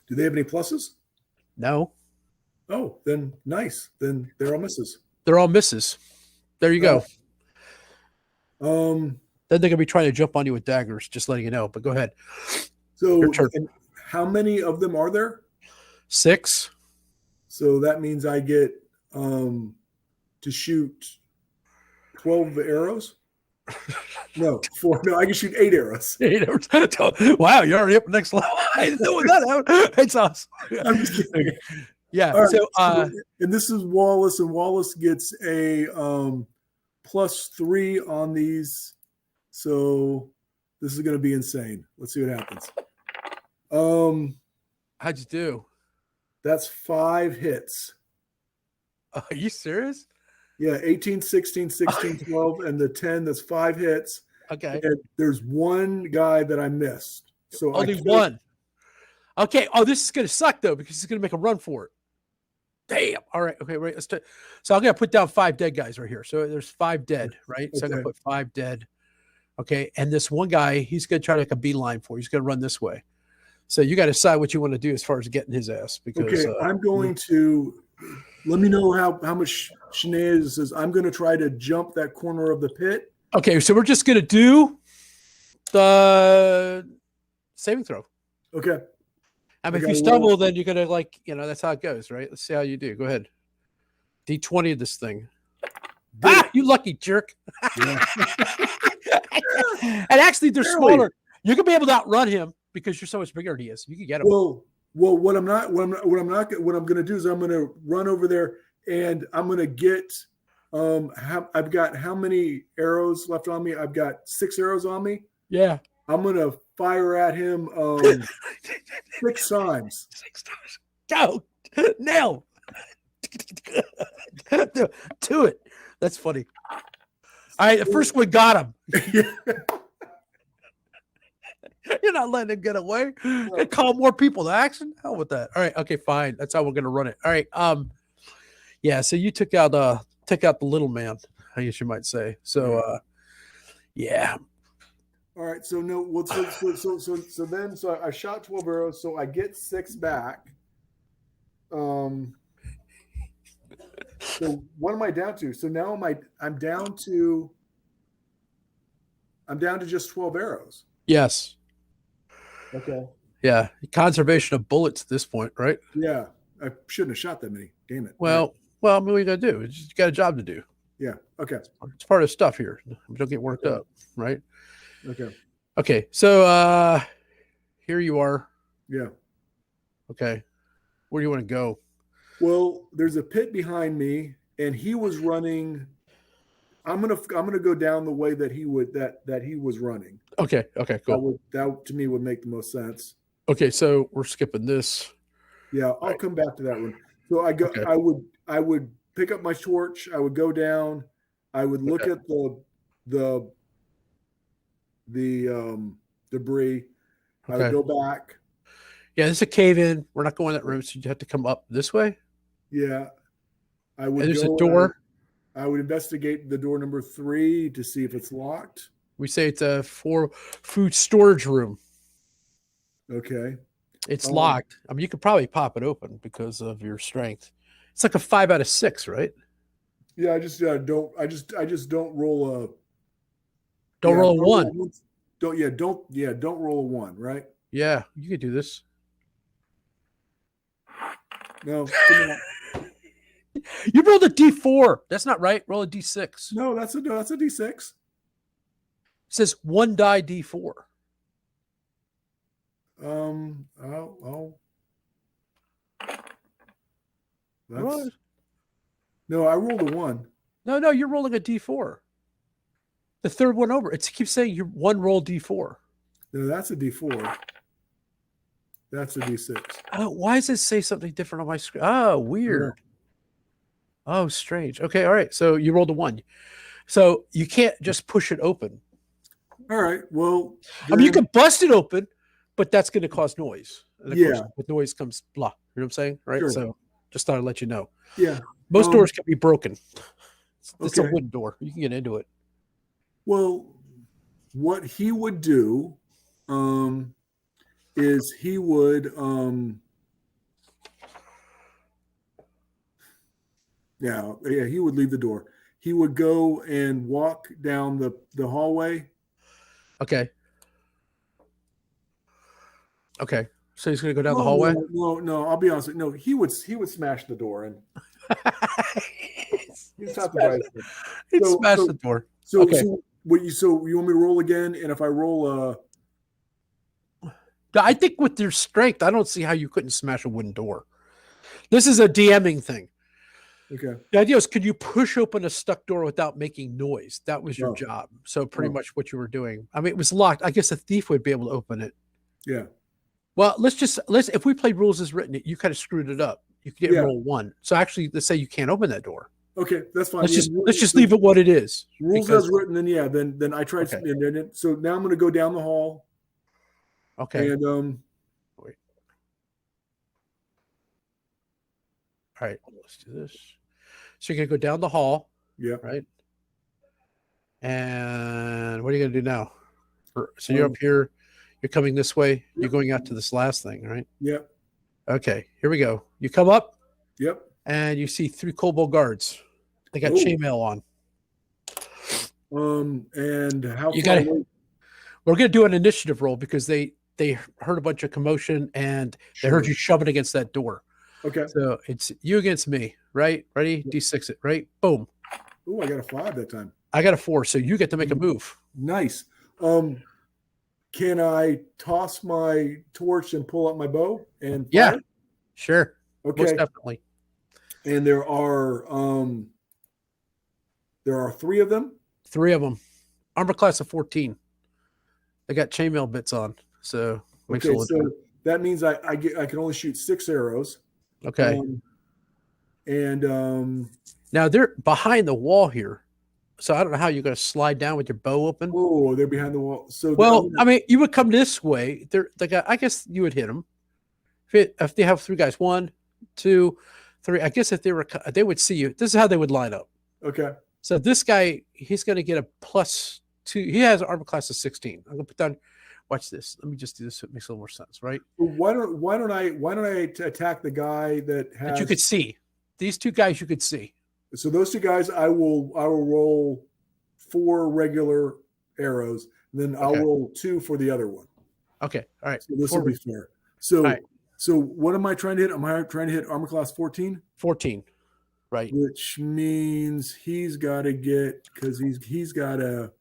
B: Do they have any pluses?
A: No.
B: Oh, then nice. Then they're all misses.
A: They're all misses. There you go.
B: Then
A: they're going to be trying to jump on you with daggers, just letting you know. But go ahead.
B: So how many of them are there?
A: 6.
B: So that means I get to shoot 12 arrows? No, 4. No, I can shoot 8 arrows.
A: 8 arrows. Wow, you're already up next level. I didn't know that. It's awesome.
B: I'm just kidding.
A: Yeah.
B: Right,
A: so
B: and this is Wallus, and Wallus gets a +3 on these. So this is going to be insane. Let's see what happens.
A: How'd you do?
B: That's 5 hits.
A: Are you serious?
B: Yeah, 18, 16, 16, 12, and the 10, that's 5 hits.
A: Okay.
B: And there's one guy that I missed. So
A: Only one. Okay. Oh, this is going to suck, though, because he's going to make a run for it. Damn. All right. Okay. Right. So I'm going to put down 5 dead guys right here. So there's 5 dead, right? So I'm going to put 5 dead. Okay. And this one guy, he's going to try to make a beeline for you. He's going to run this way. So you got to decide what you want to do as far as getting his ass. Because
B: I'm going to let me know how much shenanigans is. I'm going to try to jump that corner of the pit.
A: Okay. So we're just going to do the saving throw.
B: Okay.
A: I mean, if you stumble, then you're going to that's how it goes, right? Let's see how you do. Go ahead. D20 of this thing. You lucky jerk. Yeah. And actually, they're smaller. You're going to be able to outrun him because you're so much bigger than he is. You can get him.
B: Well, what I'm going to do is I'm going to run over there and I'm going to get, I've got how many arrows left on me? I've got 6 arrows on me.
A: Yeah.
B: I'm going to fire at him 6 times.
A: 6 times. Go. Nail. Do it. That's funny. All right. The first one got him. You're not letting him get away. Call more people to action. Hell with that. All right. Okay, fine. That's how we're gonna run it. All right. Yeah. So you took out the little man, I guess you might say. So yeah.
B: All right. So no. Well, so I shot 12 arrows. So I get 6 back. So what am I down to? So now I'm down to just 12 arrows.
A: Yes.
B: Okay.
A: Yeah. Conservation of bullets at this point, right?
B: Yeah. I shouldn't have shot that many. Damn it.
A: Well, I mean, what are you gonna do? You got a job to do.
B: Yeah. Okay.
A: It's part of the stuff here. Don't get worked up, right?
B: Okay.
A: Okay. So here you are.
B: Yeah.
A: Okay. Where do you want to go?
B: Well, there's a pit behind me, and he was running. I'm gonna go down the way that he was running.
A: Okay. Okay. Cool.
B: That to me would make the most sense.
A: Okay. So we're skipping this.
B: Yeah, I'll come back to that one. So I go. Okay. I would pick up my torch. I would go down. I would look at the debris. Okay. I would go back.
A: Yeah, this is a cave in. We're not going that route, so you have to come up this way.
B: Yeah, I would.
A: And there's a door.
B: I would investigate the door number 3 to see if it's locked.
A: We say it's a food storage room.
B: Okay.
A: It's locked. I mean, you could probably pop it open because of your strength. It's like a 5 out of 6, right?
B: Yeah, I just don't roll a.
A: Don't roll a 1.
B: Don't roll a 1, right?
A: Yeah, you could do this.
B: No, come on.
A: You rolled a D4. That's not right. Roll a D6.
B: No, that's a D6. It
A: says 1 die D4.
B: That's, no, I rolled a 1.
A: No, you're rolling a D4. The third one over. It keeps saying you're 1 roll D4.
B: No, that's a D4. That's a D6.
A: Oh, why does it say something different on my screen? Oh, weird. Yeah. Oh, strange. Okay, all right. So you rolled a 1. So you can't just push it open.
B: All right. Well,
A: I mean, you can bust it open, but that's going to cause noise. And of course, with noise comes blah. You know what I'm saying? Right. Sure. So just thought I'd let you know.
B: Yeah.
A: Most doors can be broken. It's a wooden door. You can get into it.
B: Well, what he would do is he would he would leave the door. He would go and walk down the hallway.
A: Okay. So he's going to go down the hallway?
B: No, I'll be honest. No, he would smash the door in.
A: He'd smash the door.
B: So you want me to roll again? And if I roll
A: I think with your strength, I don't see how you couldn't smash a wooden door. This is a DMing thing.
B: Okay.
A: The idea is, could you push open a stuck door without making noise? That was your job. So pretty much what you were doing. I mean, it was locked. I guess a thief would be able to open it.
B: Yeah.
A: Well, let's if we played rules as written, you kind of screwed it up. You could get roll 1. So actually, let's say you can't open that door.
B: Okay, that's fine.
A: Let's just leave it what it is.
B: Rules as written, then I tried. Okay. So now I'm going to go down the hall.
A: Okay.
B: And
A: wait. All right, let's do this. So you're going to go down the hall.
B: Yeah.
A: Right. And what are you going to do now? So you're up here. You're coming this way. Yep. You're going out to this last thing, right?
B: Yep.
A: Okay, here we go. You come up.
B: Yep.
A: And you see 3 kobold guards. They got chainmail on.
B: And how
A: you got? We're going to do an initiative roll because they heard a bunch of commotion and they heard you shoving against that door.
B: Okay.
A: So it's you against me, right? Ready? Yep. D6 it, right? Boom.
B: Oh, I got a 5 that time.
A: I got a 4, so you get to make a move.
B: Nice. Can I toss my torch and pull out my bow and fire?
A: Yeah, sure.
B: Okay,
A: most definitely.
B: And there are 3 of them.
A: 3 of them. Armor class of 14. They got chainmail bits on, so
B: okay. So that means I can only shoot 6 arrows.
A: Okay.
B: And
A: now they're behind the wall here. So I don't know how you're going to slide down with your bow open.
B: Oh, they're behind the wall. So
A: well, I mean, you would come this way. The guy. I guess you would hit them. If they have 3 guys, 1, 2, 3. I guess if they would see you. This is how they would line up.
B: Okay.
A: So this guy, he's going to get a +2. He has an armor class of 16. I'm going to put down. Watch this. Let me just do this. So it makes a little more sense, right?
B: Why don't I attack the guy that
A: you could see? These 2 guys you could see.
B: So those 2 guys, I will roll 4 regular arrows, and then I'll roll 2 for the other one.
A: Okay, all right.
B: So this will be fair. So what am I trying to hit? Am I trying to hit armor class 14?
A: 14, right?
B: Which means he's got to get because he's got a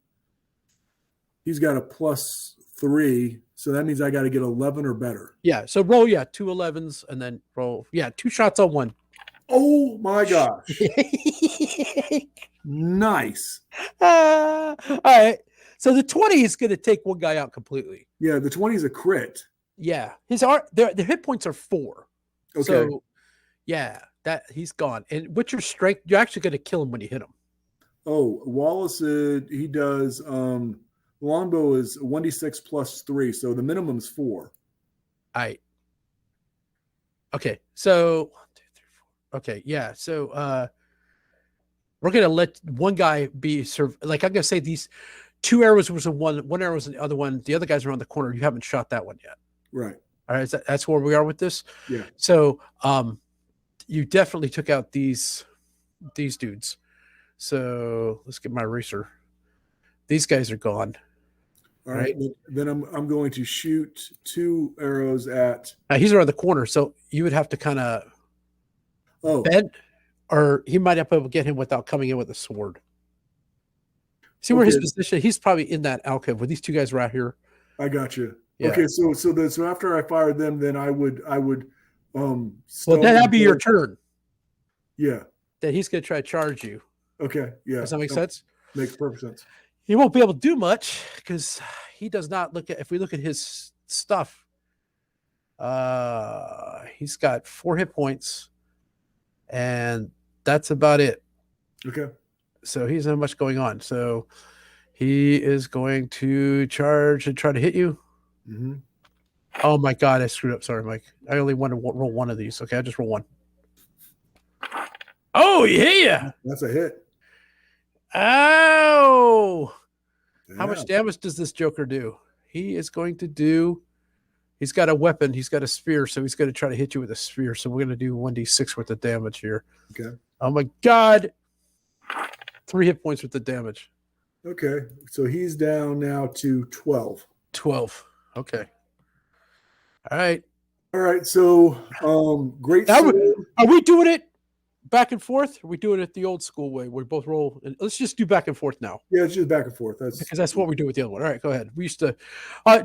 B: +3, so that means I got to get 11 or better.
A: Yeah. So roll 2 11s and then roll 2 shots on 1.
B: Oh my gosh. Nice.
A: All right. So the 20 is going to take one guy out completely.
B: Yeah, the 20 is a crit.
A: Yeah. The hit points are 4.
B: Okay.
A: So yeah, that he's gone. And what's your strength? You're actually going to kill him when you hit him.
B: Oh, Wallus he does longbow is 1d6 plus 3, so the minimum is 4.
A: All right. Okay. So okay, yeah. So we're gonna let one guy be like I'm gonna say these 2 arrows was in one arrow was in the other one. The other guys are on the corner. You haven't shot that one yet.
B: Right.
A: All right. That's where we are with this.
B: Yeah.
A: So you definitely took out these dudes. So let's get my eraser. These guys are gone.
B: All right. Then I'm going to shoot 2 arrows at.
A: He's around the corner, so you would have to kind of bend, or he might have been able to get him without coming in with a sword. See where his position? He's probably in that alcove where these 2 guys are out here.
B: I got you.
A: Yeah.
B: Okay, so after I fired them, then I would
A: well, that'd be your turn.
B: Yeah.
A: Then he's going to try to charge you.
B: Okay. Yeah.
A: Does that make sense?
B: Makes perfect sense.
A: He won't be able to do much because he does not look at. If we look at his stuff, he's got 4 hit points, and that's about it.
B: Okay.
A: So he doesn't have much going on. So he is going to charge and try to hit you.
B: Mm-hmm.
A: Oh my God, I screwed up. Sorry, Mike. I only want to roll 1 of these. Okay, I just roll 1. Oh yeah,
B: that's a hit.
A: Ow!
B: Damn.
A: How much damage does this Joker do? He is going to do. He's got a weapon. He's got a spear, so he's going to try to hit you with a spear. So we're going to do 1d6 worth of damage here.
B: Okay.
A: Oh my God! 3 hit points worth of damage.
B: Okay, so he's down now to 12.
A: 12. Okay. All right.
B: All right. So, great.
A: Are we doing it back and forth? Or are we doing it the old school way? We both roll. And let's just do back and forth now.
B: Yeah, it's just back and forth.
A: Because that's what we do with the other one. All right, go ahead. We used to,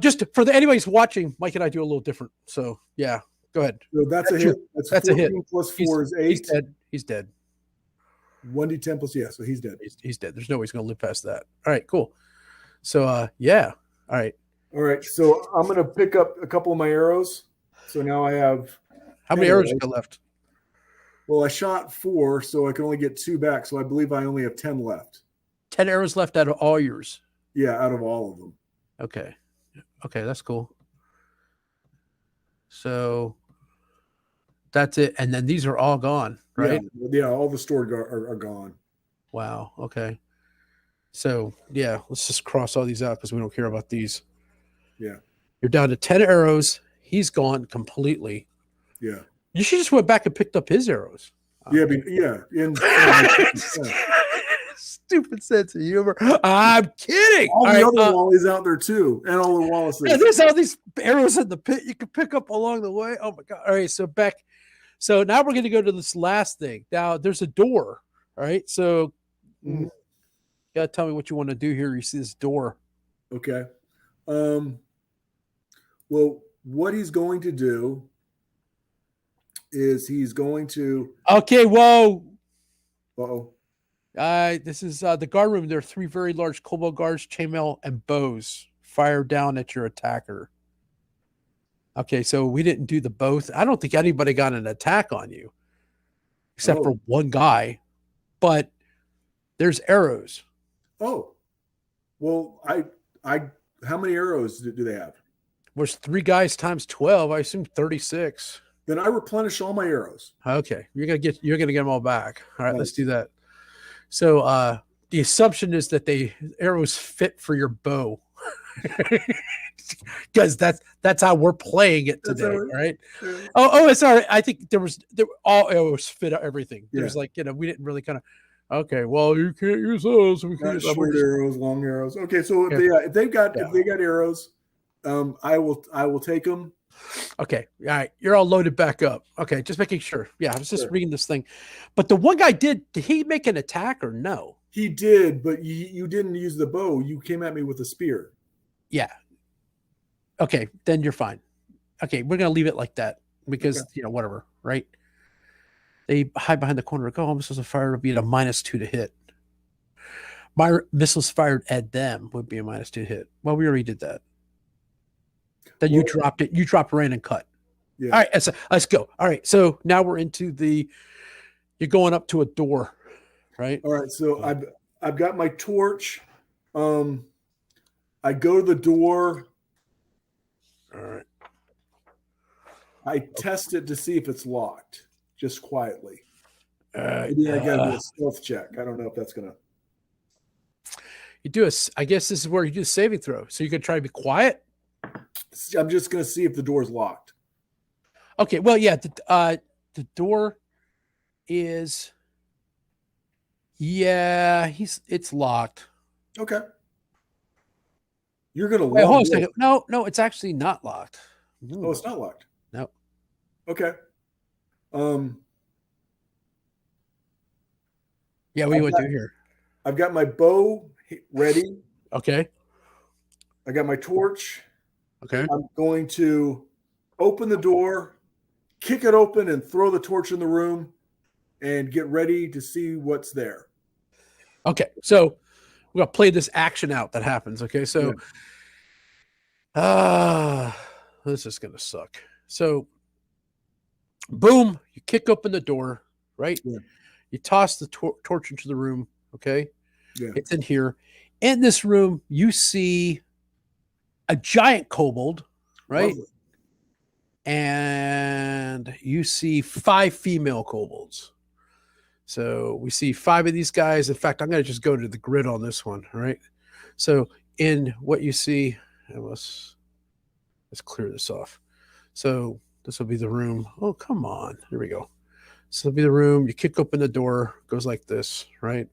A: just for anybody's watching, Mike and I do a little different. So yeah, go ahead.
B: So that's a hit. That's a hit. Plus 4 is 8.
A: He's dead. He's dead.
B: 1d10 plus so he's dead.
A: He's dead. There's no way he's going to live past that. All right, cool. So yeah. All right.
B: All right, so I'm gonna pick up a couple of my arrows. So now I have
A: How
B: 10
A: many arrows you
B: arrows.
A: got left?
B: Well, I shot 4, so I can only get 2 back. So I believe I only have 10 left.
A: 10 arrows left out of all yours.
B: Yeah, out of all of them.
A: Okay. Okay, that's cool. So that's it. And then these are all gone, right?
B: Yeah, all the stored are gone.
A: Wow. Okay. So yeah, let's just cross all these out because we don't care about these.
B: Yeah.
A: You're down to 10 arrows. He's gone completely.
B: Yeah.
A: You should just went back and picked up his arrows.
B: Yeah, and
A: Stupid sense of humor. I'm kidding.
B: All the other Wallies out there too, and all the Wallaces.
A: Yeah, there's all these arrows in the pit you can pick up along the way. Oh my god! All right, so back. So now we're going to go to this last thing. Now there's a door. All right, so you gotta tell me what you want to do here. You see this door.
B: Okay. Well, what he's going to do is he's going to.
A: Okay. Whoa.
B: Uh-oh.
A: This is the guard room. There are 3 very large kobold guards, chainmail, and bows. Fire down at your attacker. Okay, so we didn't do the both. I don't think anybody got an attack on you, except for one guy. But there's arrows.
B: Oh, well, how many arrows do they have?
A: There's 3 guys times 12. I assume 36.
B: Then I replenish all my arrows.
A: Okay, you're gonna get them all back. All right, let's do that. So the assumption is that the arrows fit for your bow. Because that's how we're playing it today, right? Yeah. Oh, sorry. I think there all arrows fit everything. There's we didn't really kind of. Okay, well, you can't use those. We can't use
B: short arrows, long arrows. Okay, so if they got arrows, I will take them.
A: Okay, all right, you're all loaded back up. Okay, just making sure. Yeah, I was just reading this thing, but the one guy did he make an attack or no?
B: He did, but you didn't use the bow. You came at me with a spear.
A: Yeah. Okay, then you're fine. Okay, we're gonna leave it like that because whatever, right? They hide behind the corner. Go, missiles are fired would be at a -2 to hit. My missiles fired at them would be a -2 to hit. Well, we already did that. Then you dropped it. You dropped rain and cut. Yeah. All right, let's go. All right, so now we're into you're going up to a door, right?
B: All right, so I've got my torch. I go to the door.
A: All right.
B: I test it to see if it's locked, just quietly. Maybe I got to do a stealth check. I don't know if that's gonna.
A: You do I guess this is where you do a saving throw. So you can try to be quiet.
B: I'm just gonna see if the door's locked.
A: Okay. Well, yeah. The door is. Yeah, it's locked.
B: Okay. You're gonna
A: wait, hold on a second. No, it's actually not locked.
B: Oh, it's not locked.
A: No.
B: Okay.
A: Yeah, what do you want to do here?
B: I've got my bow ready.
A: Okay.
B: I got my torch.
A: Okay.
B: I'm going to open the door, kick it open, and throw the torch in the room, and get ready to see what's there.
A: Okay, so we're gonna play this action out that happens. Okay, so this is gonna suck. So boom, you kick open the door, right? Yeah. You toss the torch into the room. Okay, it's in here. In this room, you see a giant kobold, right? Lovely. And you see 5 female kobolds. So we see 5 of these guys. In fact, I'm going to just go to the grid on this one. All right. So in what you see, let's clear this off. So this will be the room. Oh, come on. Here we go. So it'll be the room. You kick open the door, goes like this, right?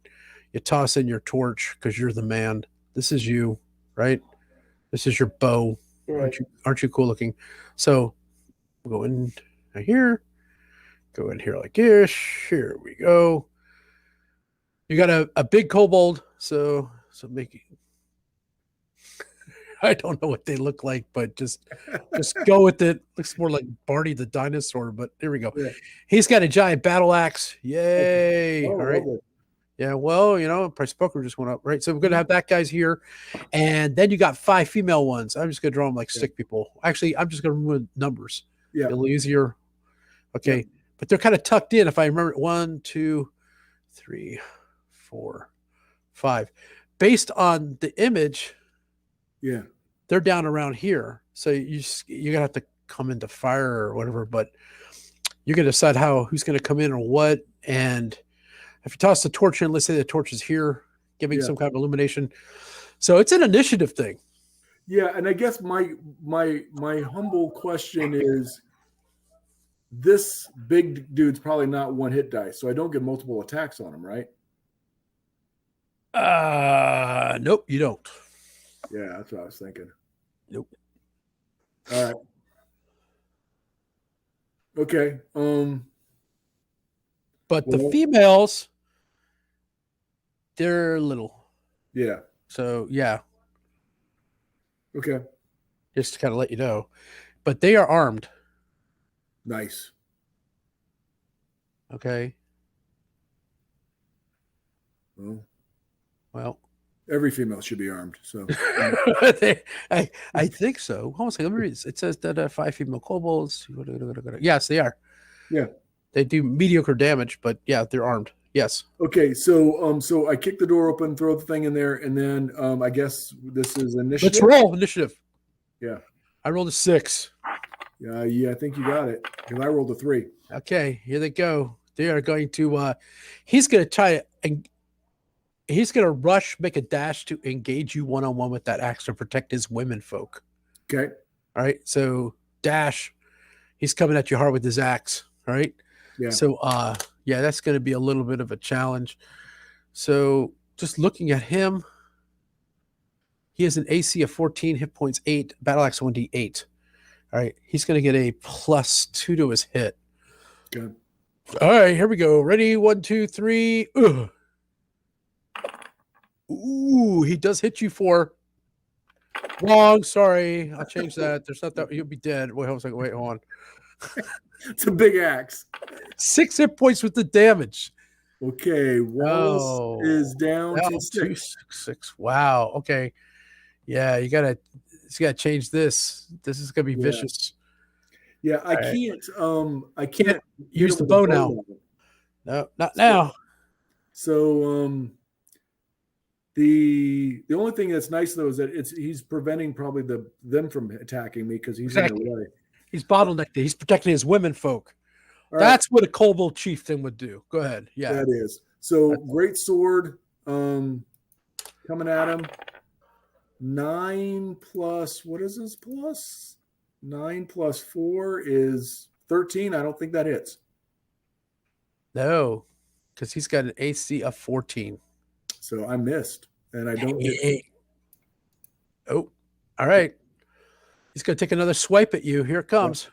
A: You toss in your torch because you're the man. This is you, right? This is your bow. Right. Aren't you cool looking? So we'll go in here. Go in here like this. Here we go. You got a big kobold. So make it. I don't know what they look like, but just go with it. Looks more like Barney the dinosaur, but here we go. Yeah. He's got a giant battle axe. Yay. All right. Yeah, well, price of poker just went up, right? So we're gonna have that guy's here, and then you got 5 female ones. I'm just gonna draw them like stick people. Actually, I'm just gonna remove numbers.
B: Yeah.
A: Be a little easier. Okay,
B: Yeah.
A: but they're kind of tucked in. If I remember, 1, 2, 3, 4, 5. Based on the image,
B: Yeah.
A: they're down around here. So you're gonna have to come into fire or whatever, but you're gonna decide who's gonna come in or what, and if you toss the torch in, let's say the torch is here, giving some kind of illumination. So it's an initiative thing.
B: Yeah, and I guess my humble question is, this big dude's probably not one hit dice, so I don't get multiple attacks on him, right?
A: Nope, you don't.
B: Yeah, that's what I was thinking.
A: Nope.
B: All right. Okay.
A: But the females, they're little.
B: Yeah.
A: So yeah.
B: Okay.
A: Just to kind of let you know. But they are armed.
B: Nice.
A: Okay.
B: Well, every female should be armed. So
A: I think so. Hold on a second. Let me read this. It says that 5 female kobolds. Yes, they are.
B: Yeah.
A: They do mediocre damage, but yeah, they're armed. Yes.
B: Okay, so I kick the door open, throw the thing in there, and then I guess this is initiative.
A: Let's roll initiative.
B: Yeah.
A: I rolled a 6.
B: Yeah, I think you got it. Because I rolled a 3.
A: Okay, here they go. They are going to he's gonna try and he's gonna rush, make a dash to engage you one-on-one with that axe to protect his women folk.
B: Okay.
A: All right. So dash, he's coming at you hard with his axe. All right.
B: Yeah.
A: So yeah, that's gonna be a little bit of a challenge. So just looking at him, he has an AC of 14, hit points 8, battle axe 1d8. All right, he's going to get a +2 to his hit.
B: Good.
A: All right, here we go. Ready? 1, 2, 3. Ugh. Ooh, he does hit you for. Wrong. Sorry, I'll change that. There's not that. You'll be dead. Wait, hold on a second. Wait, hold on.
B: It's a big axe.
A: 6 hit points with the damage.
B: Okay, Wallus is down to 6.
A: 6. Wow. Okay. Yeah, you gotta change this. This is gonna be vicious.
B: Yeah, I can't
A: use the bow now. No, not now.
B: So the only thing that's nice though is that he's preventing probably them from attacking me because he's in the way.
A: He's bottlenecked. He's protecting his women folk. That's what a kobold chieftain would do. Go ahead. Yeah,
B: that is. So great sword coming at him. 9 plus, what is this plus? 9 plus 4 is 13. I don't think that hits.
A: No, because he's got an AC of 14.
B: So I missed, and I don't get.
A: Oh, all right. He's going to take another swipe at you. Here it comes.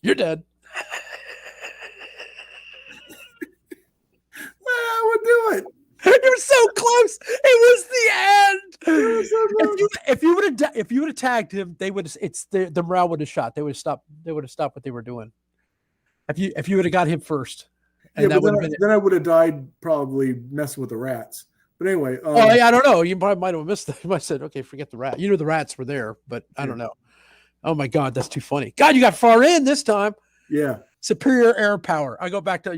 A: You're dead.
B: I would do it.
A: You're so close. It was the end. If you would have tagged him, they would. The morale would have shot. They would have stopped. They would have stopped what they were doing. If you would have got him first,
B: and then I would have died probably messing with the rats. But anyway.
A: I don't know. You probably might have missed it. You might have said, "Okay, forget the rat." The rats were there, but I don't know. Oh my God, that's too funny. God, you got far in this time.
B: Yeah.
A: Superior air power. I go back to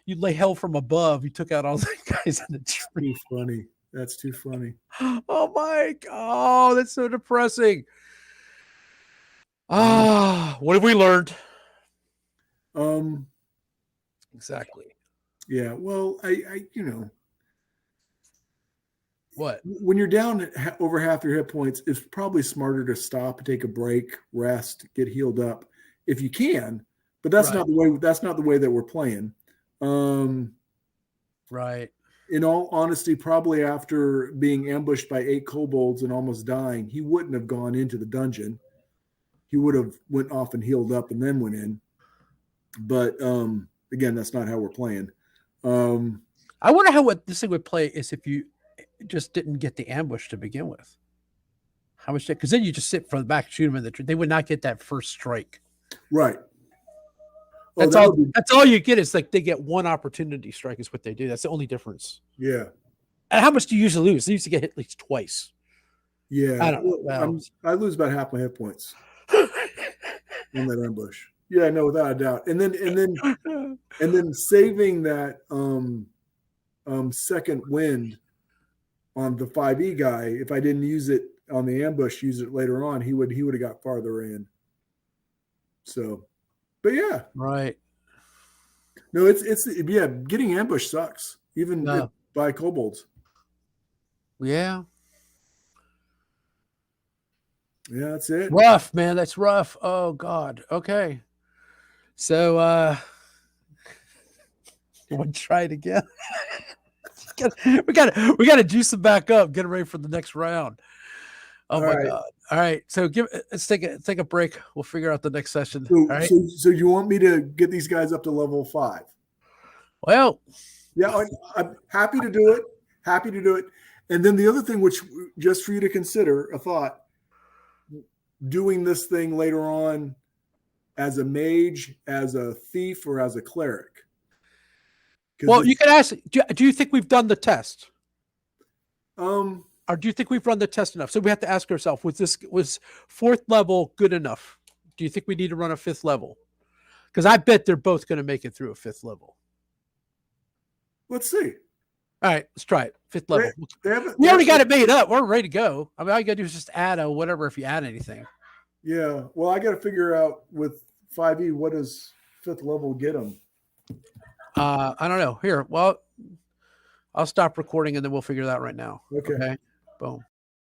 A: you lay hell from above. You took out all the guys in the tree.
B: Too funny. That's too funny.
A: Oh my God. Oh, that's so depressing. What have we learned? Exactly.
B: Yeah. Well, I
A: what?
B: When you're down over half your hit points, it's probably smarter to stop, take a break, rest, get healed up if you can. But that's not the way. That's not the way that we're playing.
A: Right.
B: In all honesty, probably after being ambushed by 8 kobolds and almost dying, he wouldn't have gone into the dungeon. He would have went off and healed up and then went in. But again, that's not how we're playing.
A: I wonder what this thing would play is if you just didn't get the ambush to begin with. How much? Because then you just sit from the back, shoot them in the tree. They would not get that first strike.
B: Right. Oh,
A: That's all. That's all you get is like they get one opportunity strike is what they do. That's the only difference.
B: Yeah.
A: And how much do you usually lose? They used to get hit at least twice.
B: Yeah.
A: I don't know. Well,
B: I lose about half my hit points on that ambush. Yeah, no, without a doubt. And then saving that second wind on the 5e guy, if I didn't use it on the ambush, use it later on, he would have got farther in. So, but yeah.
A: right.
B: No, it's getting ambush sucks, even by kobolds.
A: Yeah.
B: Yeah, that's it.
A: Rough, man. That's rough. Oh God. Okay. So you want to try it again? we gotta juice them back up, get them ready for the next round. Oh my God. All right. So let's take a break. We'll figure out the next session.
B: So,
A: all right.
B: So you want me to get these guys up to level 5?
A: Well,
B: yeah, I'm happy to do it. Happy to do it. And then the other thing, which just for you to consider, a thought, doing this thing later on as a mage, as a thief, or as a cleric.
A: Well, you can ask, do you think we've done the test?
B: Or
A: do you think we've run the test enough? So we have to ask ourselves, was 4th level good enough? Do you think we need to run a 5th level? Because I bet they're both going to make it through a 5th level.
B: Let's see.
A: All right, let's try it. 5th level.
B: We
A: already got it made up. We're ready to go. I mean, all you got to do is just add a whatever if you add anything.
B: Yeah. Well, I got to figure out with 5e, what does 5th level get them?
A: I don't know. Here, well, I'll stop recording and then we'll figure that out right now. Okay. Boom.